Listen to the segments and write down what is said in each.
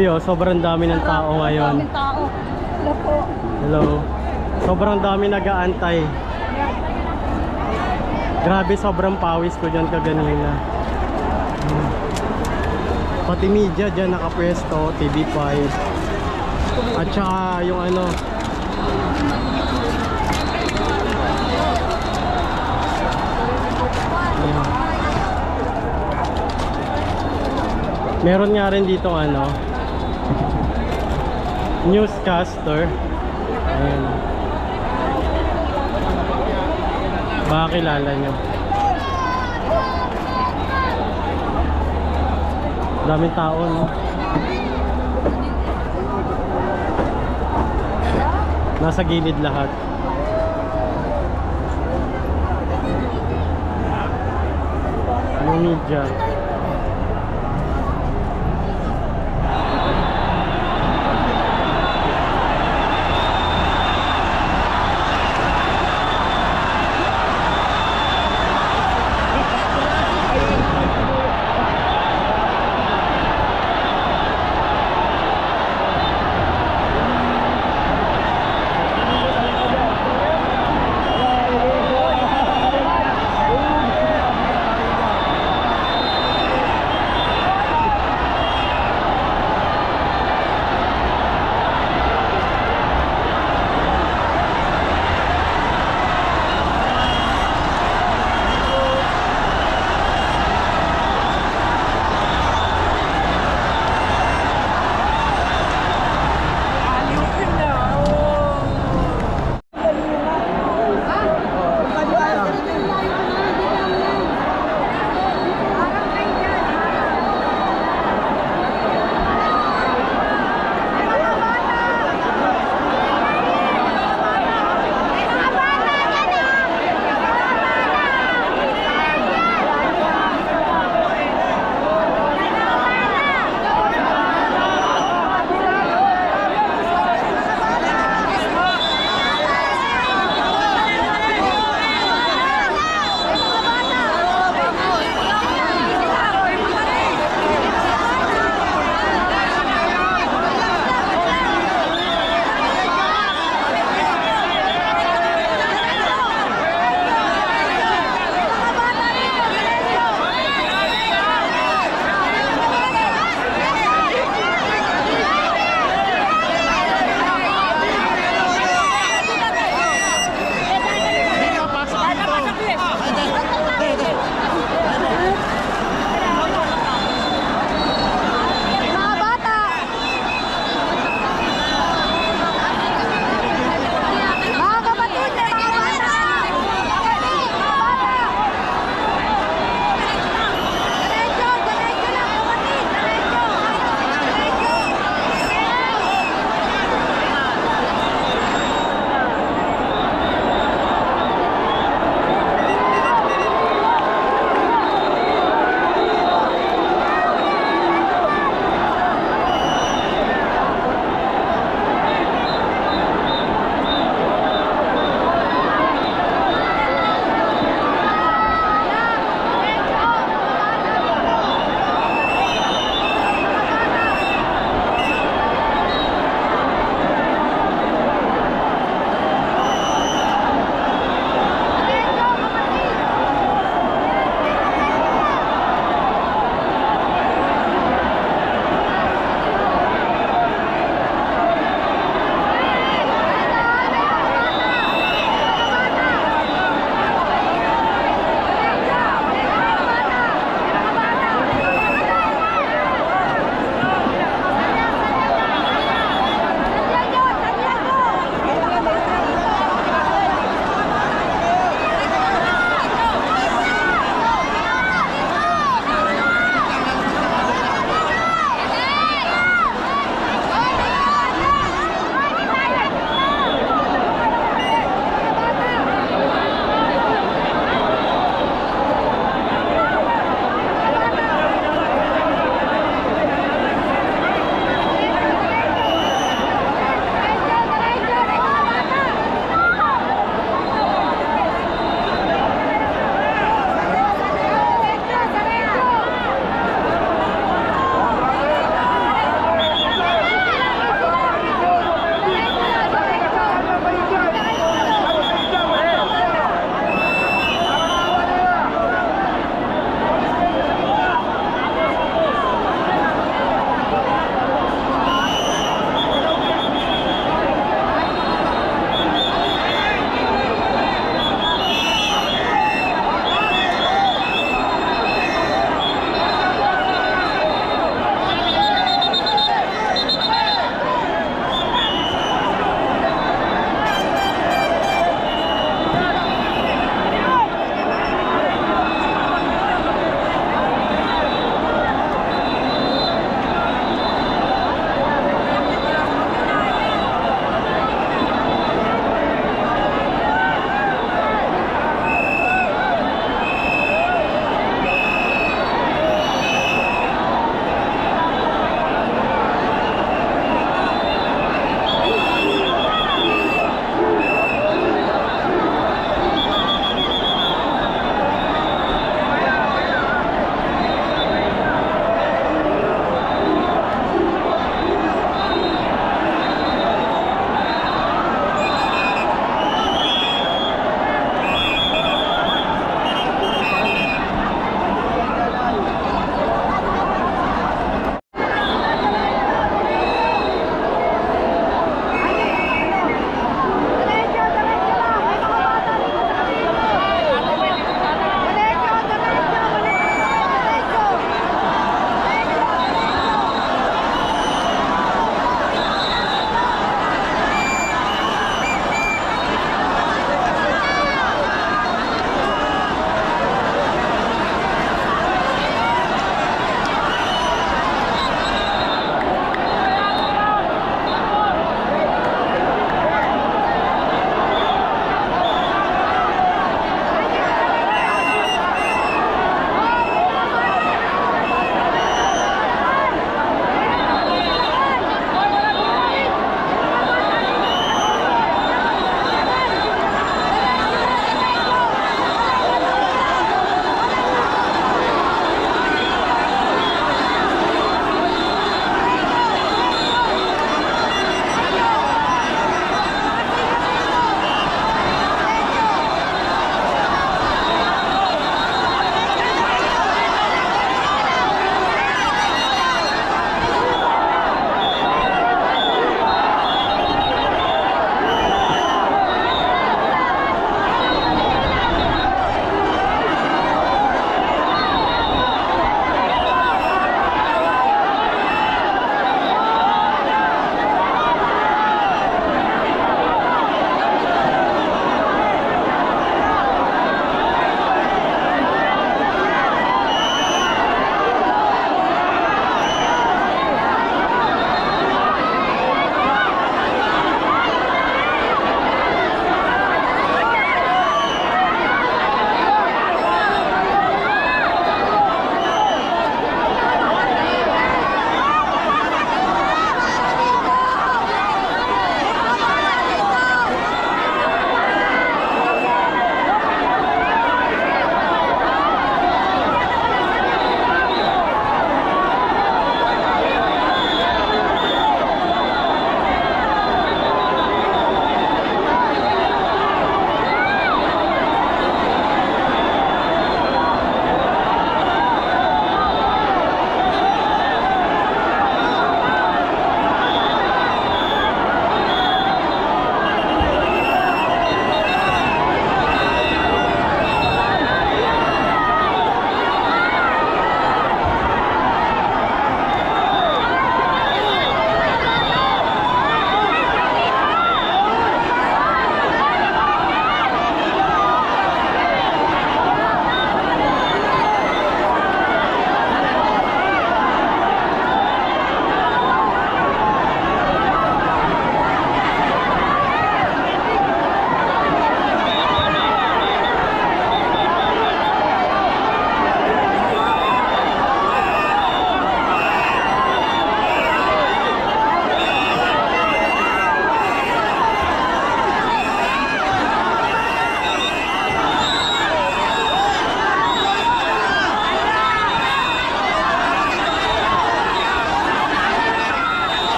Grabe oh, sobrang dami ng tao ngayon. Daming tao. Hello po. Hello. Sobrang dami nag-aantay. Grabe, sobrang pawis ko dyan kaganina. Pati media dyan nakapwesto, TV5. At saka yung ano, ayan. Meron nga rin dito ano, newscaster. Ayan. Baka kilala nyo. Daming tao, no? Nasa gilid lahat. Yung media.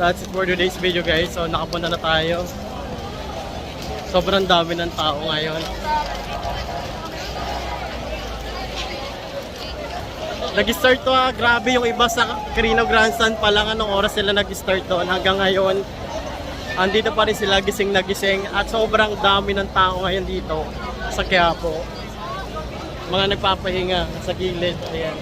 That's it for today's video guys. So nakapunta na tayo. Sobrang dami ng tao ngayon. Nag-start to grabe yung iba sa Carino Grandstand pa lang anong oras sila nag-start doon hanggang ngayon. Andito pa rin sila gising na gising at sobrang dami ng tao ngayon dito sa Quiapo. Mga nagpapahinga sa gilid. Ayan.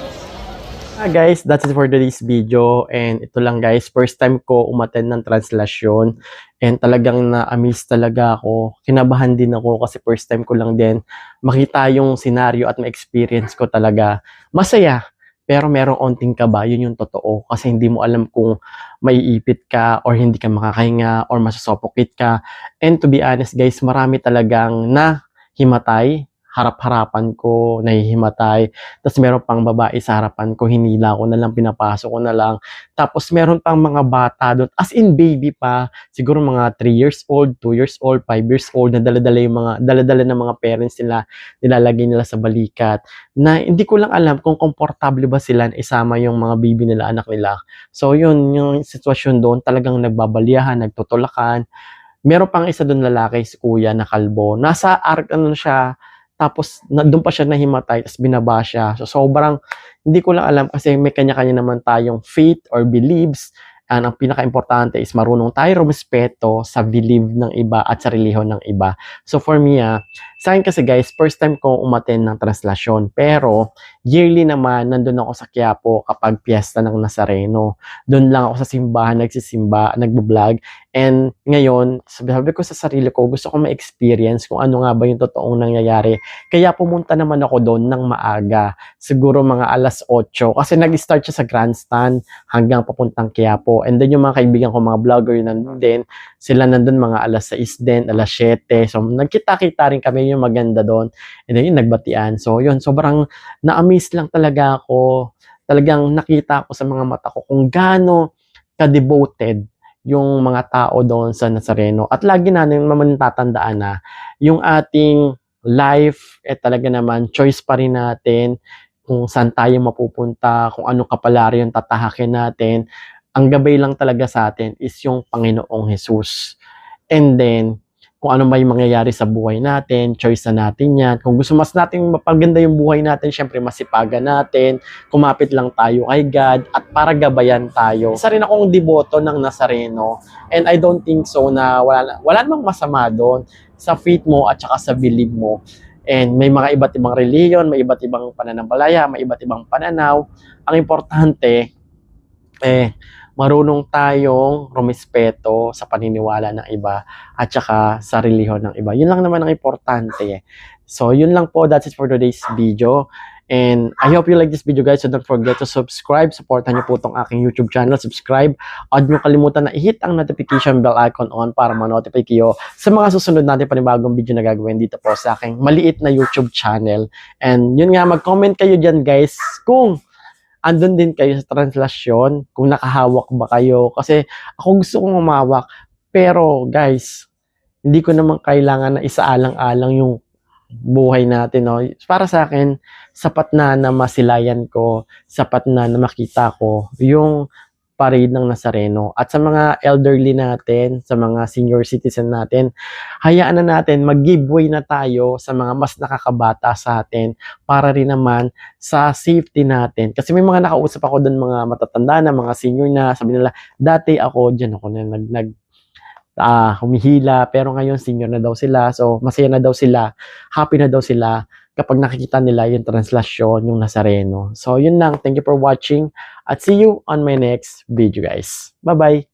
Guys, that's it for today's video and ito lang guys, first time ko umattend ng translasyon and talagang na-amaze talaga ako. Kinabahan din ako kasi first time ko lang din makita yung scenario at ma-experience ko talaga. Masaya. Pero merong onting kaba, yun yung totoo. Kasi hindi mo alam kung maiipit ka or hindi ka makakahinga or masasuffocate ka. And to be honest guys, marami talagang nahimatay. Harap-harapan ko, nahihimatay. Tapos meron pang babae sa harapan ko, hinila ko na lang, pinapasok ko na lang. Tapos meron pang mga bata doon, as in baby pa, siguro mga 3 years old, 2 years old, 5 years old, na dala-dala ng mga parents nila, nilalagay nila sa balikat. Na hindi ko lang alam kung komportable ba sila isama yung mga baby nila, anak nila. So yun, yung sitwasyon doon, talagang nagbabaliyahan, nagtutulakan. Meron pang isa doon lalaki, si kuya na kalbo. Nasa ano siya, tapos doon pa siya nahimatay, tapos binaba siya. So sobrang hindi ko lang alam kasi may kanya-kanya naman tayong faith or beliefs. And ang pinaka-importante is marunong tayo rumispeto sa belief ng iba at sa relihiyon ng iba. So for me, sa akin kasi guys, first time ko umattend ng translasyon. Pero yearly naman, nandun ako sa Quiapo kapag piyesta ng Nazareno. Doon lang ako sa simbahan, nagsisimba, nagbo-vlog. And ngayon, sabi ko sa sarili ko, gusto ko ma-experience kung ano nga ba yung totoong nangyayari. Kaya pumunta naman ako doon ng maaga. Siguro mga alas 8. Kasi nag-start siya sa grandstand hanggang papuntang Quiapo. And then yung mga kaibigan ko, mga vlogger nandun din. Sila nandun mga alas 6 din, alas 7. So nagkita-kita rin kami yung maganda doon. And then yung nagbatian. So yun, sobrang na-amaze lang talaga ako. Talagang nakita ko sa mga mata ko kung gaano ka-devoted yung mga tao doon sa Nazareno. At lagi natin tatandaan na yung ating life, talaga naman, choice pa rin natin kung saan tayo mapupunta, kung anong kapalaran yung tatahakin natin. Ang gabay lang talaga sa atin is yung Panginoong Jesus. And then, kung ano ba yung mangyayari sa buhay natin, choice na natin yan. Kung gusto mas natin mapaganda yung buhay natin, syempre masipagan natin, kumapit lang tayo kay God, at para gabayan tayo. Isa rin akong deboto ng Nazareno, and I don't think so na wala namang masama doon sa faith mo at saka sa belief mo. And may mga iba't ibang reliyon, may iba't ibang pananampalataya, may iba't ibang pananaw. Ang importante, marunong tayong rumispeto sa paniniwala ng iba at saka sa relihiyon ng iba. Yun lang naman ang importante. So, yun lang po. That's it for today's video. And I hope you like this video guys. So don't forget to subscribe. Supportan niyo po itong aking YouTube channel. Subscribe. At huwag kalimutan na i-hit ang notification bell icon on para ma-notify kayo sa mga susunod natin panibagong video na gagawin dito po sa aking maliit na YouTube channel. And yun nga, mag-comment kayo dyan guys kung andun din kayo sa translasyon, kung nakahawak ba kayo. Kasi ako gusto kong humawak. Pero guys, hindi ko naman kailangan na isaalang-alang yung buhay natin. No? Para sa akin, sapat na masilayan ko, sapat na makita ko yung parade ng Nazareno. At sa mga elderly natin, sa mga senior citizen natin, hayaan na natin, mag-giveaway na tayo sa mga mas nakakabata sa atin para rin naman sa safety natin. Kasi may mga nakausap ako doon, mga matatanda na, mga senior na, sabi nila, dati ako, dyan ako na humihila, pero ngayon senior na daw sila, so masaya na daw sila, happy na daw sila kapag nakikita nila yung translasyon, yung Nazareno. So yun lang, thank you for watching at see you on my next video guys. Bye bye!